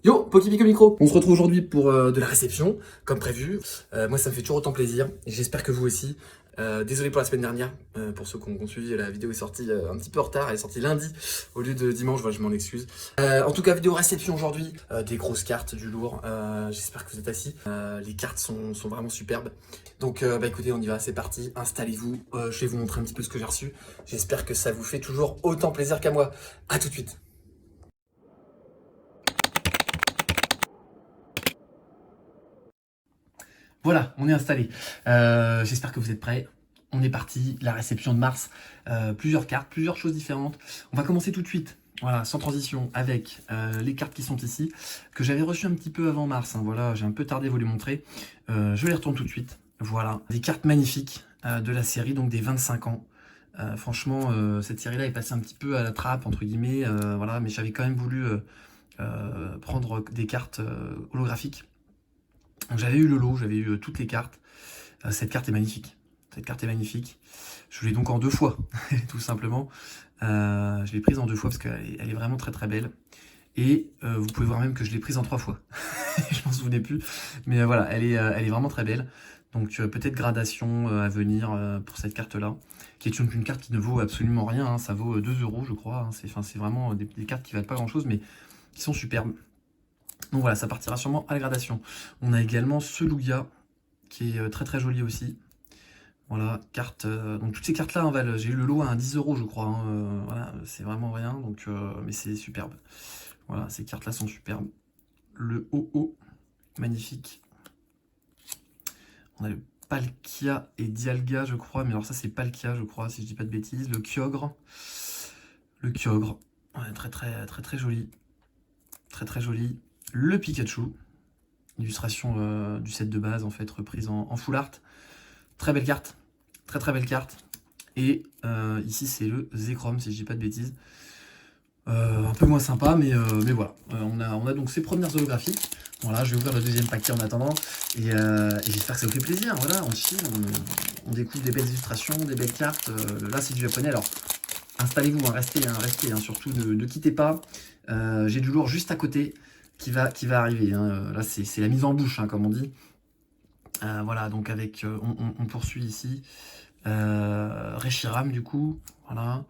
Yo, Poképico Micro. On se retrouve aujourd'hui pour de la réception, comme prévu. Moi, ça me fait toujours autant plaisir, et j'espère que vous aussi. Désolé pour la semaine dernière, pour ceux qui ont suivi, la vidéo est sortie un petit peu en retard, elle est sortie lundi au lieu de dimanche, voilà, je m'en excuse. En tout cas, vidéo réception aujourd'hui, des grosses cartes, du lourd, j'espère que vous êtes assis. Les cartes sont vraiment superbes. Donc bah écoutez, on y va, c'est parti, installez-vous, je vais vous montrer un petit peu ce que j'ai reçu. J'espère que ça vous fait toujours autant plaisir qu'à moi. A tout de suite. Voilà, on est installé. J'espère que vous êtes prêts. On est parti, la réception de mars. Plusieurs cartes, plusieurs choses différentes. On va commencer tout de suite, voilà, sans transition, avec les cartes qui sont ici, que j'avais reçues un petit peu avant mars. Hein, voilà, j'ai un peu tardé à vous les montrer. Je les retourne tout de suite. Voilà, des cartes magnifiques de la série, donc des 25 ans. Franchement, cette série-là est passée un petit peu à la trappe, entre guillemets. Voilà, mais j'avais quand même voulu prendre des cartes holographiques. J'avais eu le lot, j'avais eu toutes les cartes. Cette carte est magnifique. Cette carte est magnifique. Je l'ai donc en 2 fois, tout simplement. Je l'ai prise en 2 fois parce qu'elle est vraiment très très belle. Et vous pouvez voir même que je l'ai prise en 3 fois. Je m'en souvenais plus. Mais voilà, elle est vraiment très belle. Donc peut-être gradation à venir pour cette carte-là, qui est une carte qui ne vaut absolument rien. Hein. Ça vaut 2 euros, je crois. Hein. C'est vraiment des cartes qui valent pas grand-chose, mais qui sont superbes. Donc voilà, ça partira sûrement à la gradation. On a également ce Lugia, qui est très très joli aussi. Voilà, carte. Donc toutes ces cartes-là, hein, valent. J'ai eu le lot à 10 euros, je crois. Hein, voilà, c'est vraiment rien, donc, mais c'est superbe. Voilà, ces cartes-là sont superbes. Le OO, magnifique. On a le Palkia et Dialga, je crois, mais alors ça c'est Palkia, je crois, si je dis pas de bêtises. Le Kyogre. Le Kyogre. Ouais, très très très très joli. Très très joli. Le Pikachu. Illustration du set de base, en fait, reprise en full art. Très belle carte. Très très belle carte. Et ici, c'est le Zekrom, si je dis pas de bêtises. Un peu moins sympa, mais voilà. On a donc ces premières holographiques. Voilà, je vais ouvrir le deuxième paquet en attendant. Et j'espère que ça vous fait plaisir. Voilà, on chill, on découvre des belles illustrations, des belles cartes. Là, c'est du japonais. Alors, installez-vous, hein, restez, surtout ne quittez pas. J'ai du lourd juste à côté qui va arriver. Hein. Là, c'est la mise en bouche, hein, comme on dit. Voilà, donc avec, on poursuit ici. Reshiram, du coup, voilà.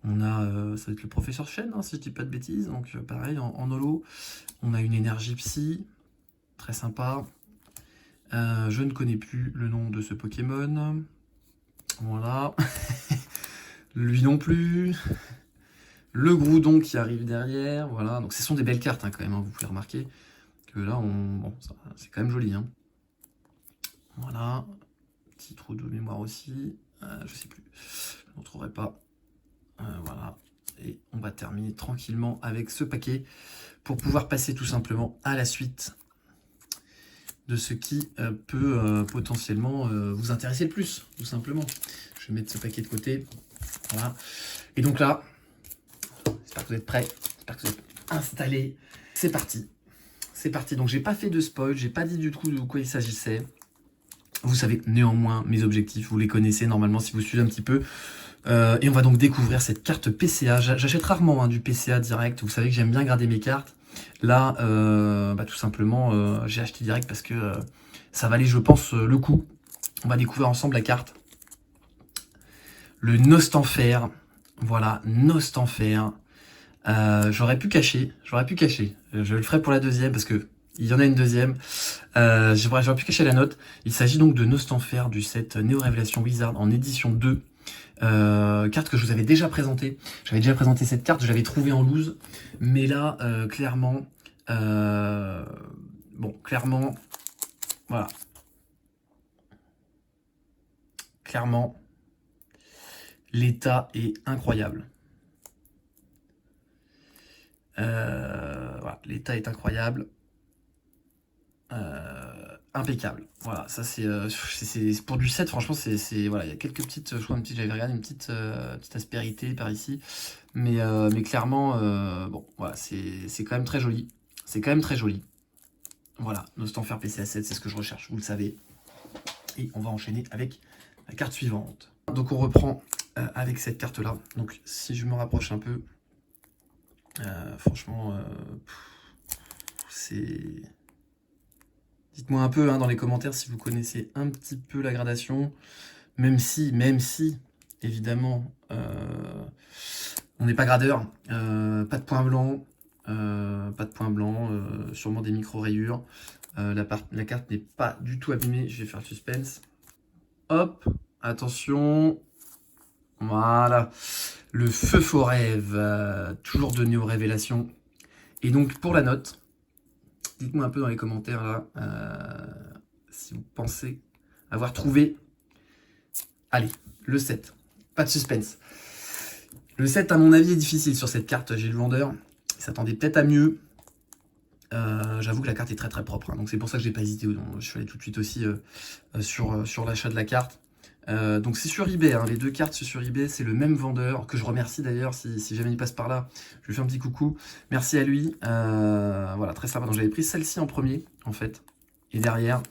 On a, ça va être le professeur Shen, hein, si je dis pas de bêtises. Donc pareil, en holo. On a une énergie psy, très sympa. Je ne connais plus le nom de ce Pokémon. Voilà. Lui non plus. Le Groudon qui arrive derrière, voilà. Donc ce sont des belles cartes, hein, quand même, hein, vous pouvez remarquer que là, bon, c'est quand même joli. Hein. Voilà. Petit trou de mémoire aussi. Je sais plus. Je ne le retrouverai pas. Voilà. Et on va terminer tranquillement avec ce paquet pour pouvoir passer tout simplement à la suite de ce qui peut potentiellement vous intéresser le plus, tout simplement. Je vais mettre ce paquet de côté. Voilà. Et donc là, j'espère que vous êtes prêts, j'espère que vous êtes installés. C'est parti. C'est parti. Donc j'ai pas fait de spoil, j'ai pas dit du tout de quoi il s'agissait. Vous savez néanmoins mes objectifs, vous les connaissez normalement si vous suivez un petit peu. Et on va donc découvrir cette carte PCA. J'achète rarement, hein, du PCA direct. Vous savez que j'aime bien garder mes cartes. Là, bah, tout simplement, j'ai acheté direct parce que ça valait, je pense, le coup. On va découvrir ensemble la carte. Le Nostanfer. Voilà, Nostanfer. J'aurais pu cacher. Je le ferai pour la deuxième parce que il y en a une deuxième. J'aurais pu cacher la note. Il s'agit donc de Nostanfer du set Néo Révélation Wizard en édition 2. Carte que je vous avais déjà présentée. J'avais déjà présenté cette carte, je l'avais trouvée en loose. Mais là, clairement, clairement, voilà. Clairement, l'état est incroyable. Voilà, l'état est incroyable. Impeccable. Voilà, ça c'est pour du 7, franchement, voilà, il y a quelques petites, je crois, j'avais regardé une petite aspérité par ici, mais clairement, bon, voilà, c'est quand même très joli. C'est quand même très joli. Voilà, Nostanfer PCA 7, c'est ce que je recherche, vous le savez. Et on va enchaîner avec la carte suivante. Donc on reprend avec cette carte-là. Donc si je me rapproche un peu, franchement, c'est... Dites-moi un peu dans les commentaires si vous connaissez un petit peu la gradation. Même si, évidemment, on n'est pas gradeur. Pas de points blancs. Sûrement des micro-rayures. La carte n'est pas du tout abîmée. Je vais faire le suspense. Hop, attention. Voilà. Le feu faux rêve. Toujours donné aux révélations. Et donc, pour la note, dites-moi un peu dans les commentaires là, si vous pensez avoir trouvé. Allez, le 7. Pas de suspense. Le 7, à mon avis, est difficile sur cette carte. J'ai le vendeur. Il s'attendait peut-être à mieux. J'avoue que la carte est très très propre. Donc c'est pour ça que j'ai pas hésité. Je suis allé tout de suite aussi sur l'achat de la carte. Donc c'est sur eBay. Les deux cartes c'est sur eBay. C'est le même vendeur que je remercie d'ailleurs. Si jamais il passe par là, je lui fais un petit coucou. Merci à lui. Voilà, très sympa. Donc j'avais pris celle-ci en premier en fait. Et derrière,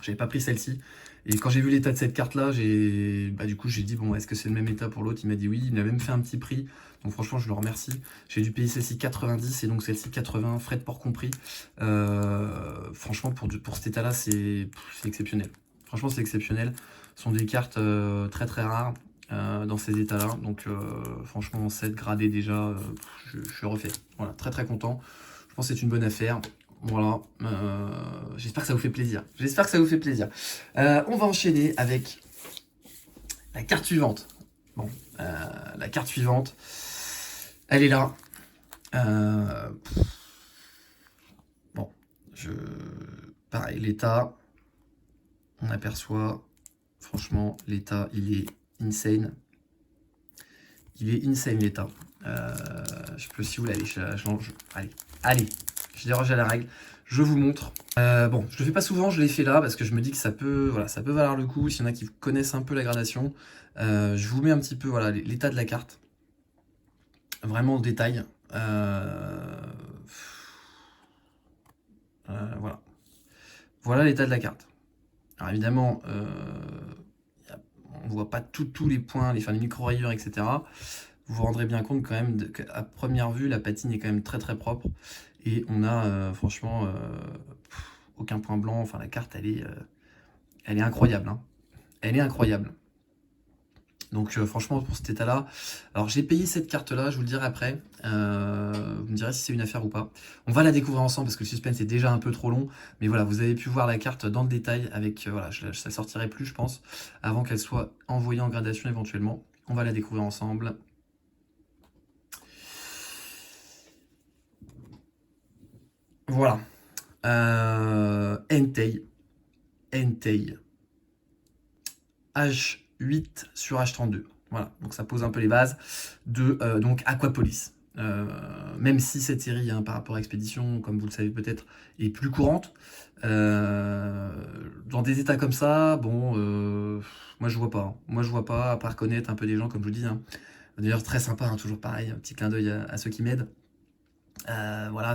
j'avais pas pris celle-ci. Et quand j'ai vu l'état de cette carte-là, du coup, j'ai dit, bon, est-ce que c'est le même état pour l'autre? Il m'a dit oui, il m'a même fait un petit prix. Donc franchement, je le remercie. J'ai dû payer celle-ci 90 et donc celle-ci 80, frais de port compris. Franchement, pour cet état-là, c'est exceptionnel. Franchement, c'est exceptionnel. Ce sont des cartes très très rares dans ces états-là. Donc franchement, 7 gradé déjà, je suis refait. Voilà, très très content. Je pense que c'est une bonne affaire. Voilà, j'espère que ça vous fait plaisir. J'espère que ça vous fait plaisir. On va enchaîner avec la carte suivante. Bon, la carte suivante, elle est là. Bon, pareil, l'état, on aperçoit, franchement, l'état, il est insane. Il est insane, l'état. Je peux, si vous voulez, allez, je déroge à la règle. Je vous montre. Bon, je le fais pas souvent, je l'ai fait là parce que je me dis que ça peut valoir le coup. S'il y en a qui connaissent un peu la gradation, je vous mets un petit peu l'état de la carte. Vraiment en détail. Voilà. Voilà l'état de la carte. Alors évidemment, on ne voit pas tous les points, les micro-rayures, etc. Vous vous rendrez bien compte quand même qu'à première vue, la patine est quand même très très propre. Et on a franchement aucun point blanc. Enfin, la carte, elle est incroyable. Elle est incroyable. Donc franchement, pour cet état-là, alors j'ai payé cette carte-là, je vous le dirai après. Vous me direz si c'est une affaire ou pas. On va la découvrir ensemble parce que le suspense est déjà un peu trop long. Mais voilà, vous avez pu voir la carte dans le détail avec, voilà, je ne la sortirai plus, je pense, avant qu'elle soit envoyée en gradation éventuellement. On va la découvrir ensemble. Voilà. Entei. H8 sur H32. Voilà, donc ça pose un peu les bases de donc Aquapolis. Même si cette série, par rapport à Expédition, comme vous le savez peut-être, est plus courante, dans des états comme ça, bon, moi je vois pas. Moi je vois pas, à part connaître un peu des gens, comme je vous dis. D'ailleurs, très sympa, toujours pareil, un petit clin d'œil à ceux qui m'aident. Voilà,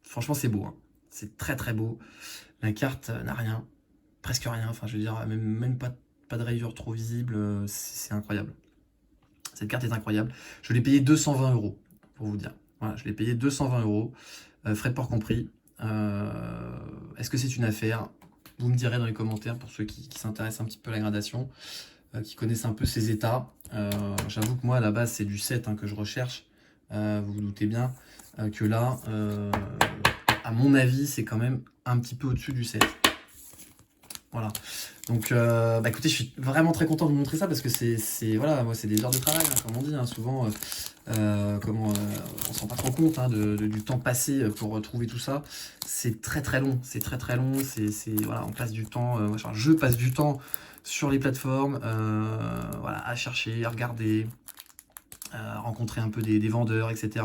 franchement, c'est beau. C'est très très beau. La carte n'a rien, presque rien. Enfin, je veux dire, même pas de rayures trop visibles. C'est incroyable. Cette carte est incroyable. Je l'ai payé 220 €, pour vous dire. Voilà, je l'ai payé 220 €, frais de port compris. Est-ce que c'est une affaire? Vous me direz dans les commentaires pour ceux qui s'intéressent un petit peu à la gradation, qui connaissent un peu ces états. J'avoue que moi, à la base, c'est du 7 que je recherche. Vous vous doutez bien que là, à mon avis, c'est quand même un petit peu au-dessus du 7. Voilà. Donc, écoutez, je suis vraiment très content de vous montrer ça parce que voilà, moi, c'est des heures de travail, comme on dit. Souvent, on s'en rend pas trop compte du temps passé pour trouver tout ça. C'est très très long. C'est très très long. Voilà, on passe du temps. Je passe du temps sur les plateformes, voilà, à chercher, à regarder, rencontrer un peu des vendeurs, etc.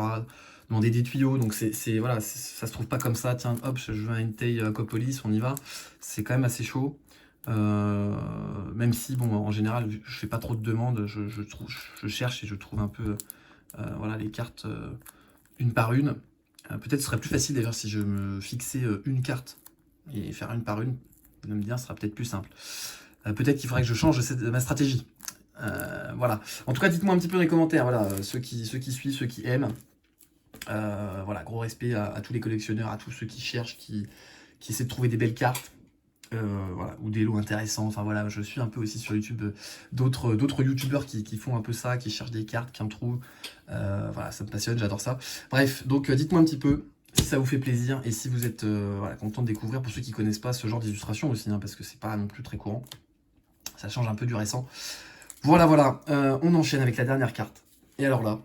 Demander des tuyaux. Donc voilà, ça se trouve pas comme ça. Tiens, hop, je veux un Entei Aquapolis, on y va. C'est quand même assez chaud. Même si, bon, en général, je fais pas trop de demandes, je cherche et je trouve un peu voilà, les cartes une par une. Peut-être ce serait plus facile d'ailleurs si je me fixais une carte et faire une par une. Vous allez me dire, ce sera peut-être plus simple. Peut-être qu'il faudrait que je change ma stratégie. Voilà. En tout cas, dites-moi un petit peu dans les commentaires, voilà, ceux qui suivent, ceux qui aiment. Voilà, gros respect à tous les collectionneurs, à tous ceux qui cherchent, qui essaient de trouver des belles cartes. Voilà, ou des lots intéressants. Enfin voilà, je suis un peu aussi sur YouTube d'autres youtubeurs qui font un peu ça, qui cherchent des cartes, qui en trouvent. Voilà, ça me passionne, j'adore ça. Bref, donc dites-moi un petit peu si ça vous fait plaisir et si vous êtes voilà, content de découvrir, pour ceux qui connaissent pas ce genre d'illustration aussi, hein, parce que c'est pas non plus très courant. Ça change un peu du récent. Voilà, voilà, on enchaîne avec la dernière carte. Et alors là,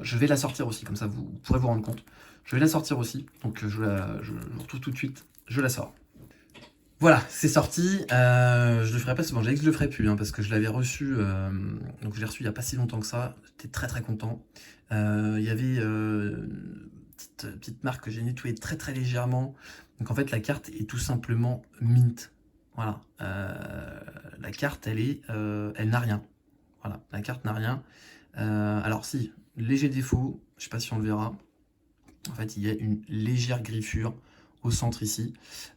je vais la sortir aussi, comme ça vous pourrez vous rendre compte. Je vais la sortir aussi, donc je vous retrouve tout de suite. Je la sors. Voilà, c'est sorti. Je le ferai pas souvent. J'ai dit que je le ferai plus, hein, parce que je l'avais reçu. Donc je l'ai reçu il y a pas si longtemps que ça. J'étais très très content. Il y avait une petite marque que j'ai nettoyée très très légèrement. Donc en fait la carte est tout simplement mint. Voilà. La carte elle n'a rien. Voilà, la carte n'a rien. Alors si, léger défaut. Je sais pas si on le verra. En fait, il y a une légère griffure au centre ici,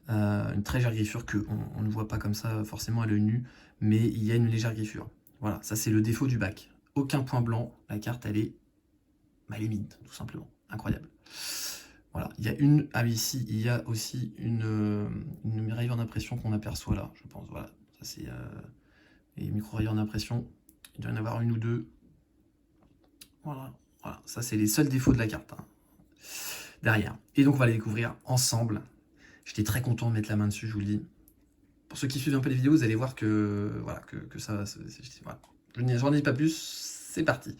une très légère griffure que on ne voit pas comme ça forcément à l'œil nu, mais il y a une légère griffure. Voilà, ça c'est le défaut du bac. Aucun point blanc, la carte elle est mint, tout simplement. Incroyable. Voilà, il y a ici, il y a aussi une rayure d'impression qu'on aperçoit là, je pense. Voilà, ça c'est les micro-rayures d'impression. Il doit y en avoir une ou deux. Voilà, voilà, ça c'est les seuls défauts de la carte. Hein. Derrière. Et donc on va les découvrir ensemble. J'étais très content de mettre la main dessus, je vous le dis. Pour ceux qui suivent un peu les vidéos, vous allez voir que voilà que ça, voilà. Je n'en dis pas plus, c'est parti.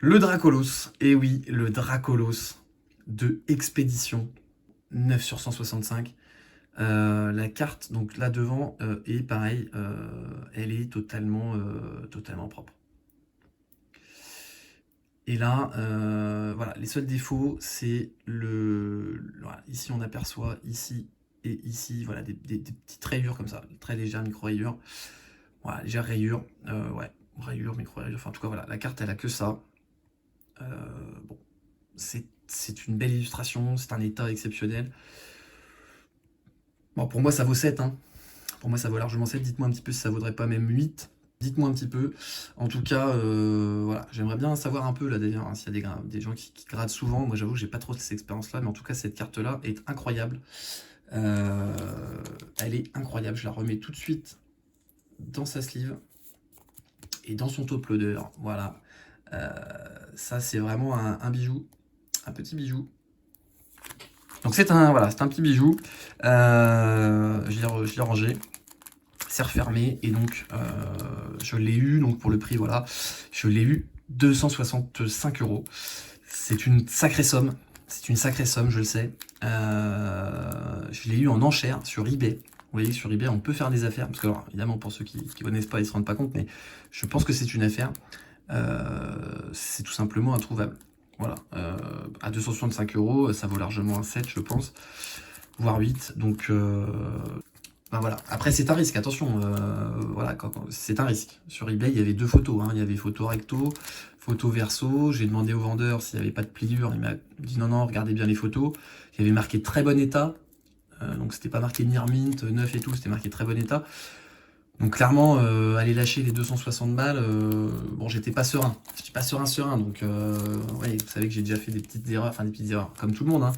Le Dracolos, et oui, le Dracolos de Expédition 9 sur 165. La carte, donc là devant, est pareil, elle est totalement propre. Et là, voilà, les seuls défauts, c'est voilà, ici on aperçoit, ici et ici, voilà, des petites rayures comme ça, très légères micro-rayures. Voilà, légères rayures, ouais, rayures, micro-rayures, enfin en tout cas voilà, la carte elle a que ça. Bon, c'est une belle illustration, c'est un état exceptionnel. Bon, pour moi ça vaut 7, hein. Pour moi ça vaut largement 7, dites-moi un petit peu si ça vaudrait pas même 8. Dites-moi un petit peu. En tout cas, voilà, j'aimerais bien savoir un peu là d'ailleurs, hein, s'il y a des gens qui gradent souvent. Moi j'avoue que j'ai pas trop cette expérience-là, mais en tout cas cette carte-là est incroyable. Elle est incroyable. Je la remets tout de suite dans sa sleeve et dans son top loader. Voilà. Ça c'est vraiment un bijou, un petit bijou. Donc c'est un petit bijou. Je l'ai rangé. C'est refermé et donc je l'ai eu, donc pour le prix, voilà, je l'ai eu 265 €. C'est une sacrée somme, je le sais. Je l'ai eu en enchère sur eBay. Vous voyez, sur eBay, on peut faire des affaires, parce que alors, évidemment, pour ceux qui ne connaissent pas, ils ne se rendent pas compte, mais je pense que c'est une affaire. C'est tout simplement introuvable. Voilà, à 265 €, ça vaut largement un 7, je pense, voire 8, donc... Ben voilà. Après c'est un risque, attention, voilà, c'est un risque. Sur eBay il y avait deux photos, hein. Il y avait photo recto, photo verso. J'ai demandé au vendeur s'il n'y avait pas de pliure, il m'a dit non, regardez bien les photos. Il y avait marqué très bon état, donc c'était pas marqué near mint, neuf et tout, c'était marqué très bon état. Donc clairement, aller lâcher les 260 balles, bon j'étais pas serein, donc ouais, vous savez que j'ai déjà fait des petites erreurs, comme tout le monde, hein.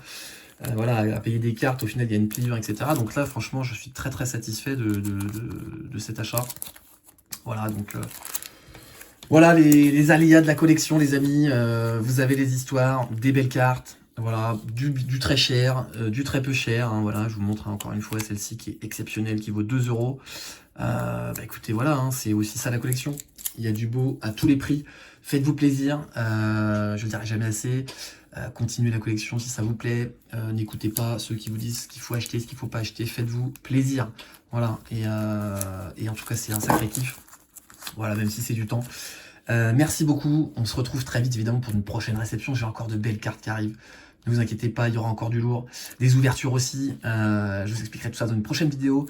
Voilà, à payer des cartes, au final il y a une pliure, etc. Donc là franchement je suis très très satisfait de cet achat. Voilà, donc voilà les aléas de la collection les amis. Vous avez les histoires, des belles cartes, voilà, du très cher, du très peu cher, hein, voilà, je vous montre encore une fois celle-ci qui est exceptionnelle, qui vaut 2 €. Bah écoutez, voilà, hein, c'est aussi ça la collection. Il y a du beau à tous les prix. Faites-vous plaisir, je ne dirai jamais assez. Continuez la collection si ça vous plaît. N'écoutez pas ceux qui vous disent ce qu'il faut acheter, ce qu'il ne faut pas acheter. Faites-vous plaisir. Voilà, et en tout cas, c'est un sacré kiff. Voilà, même si c'est du temps. Merci beaucoup. On se retrouve très vite, évidemment, pour une prochaine réception. J'ai encore de belles cartes qui arrivent. Ne vous inquiétez pas, il y aura encore du lourd. Des ouvertures aussi. Je vous expliquerai tout ça dans une prochaine vidéo.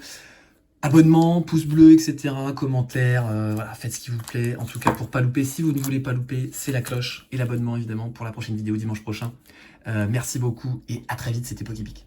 Abonnement, pouce bleu, etc. Commentaires, voilà, faites ce qui vous plaît. En tout cas, pour pas louper, si vous ne voulez pas louper, c'est la cloche et l'abonnement, évidemment, pour la prochaine vidéo dimanche prochain. Merci beaucoup et à très vite, c'était Poképic.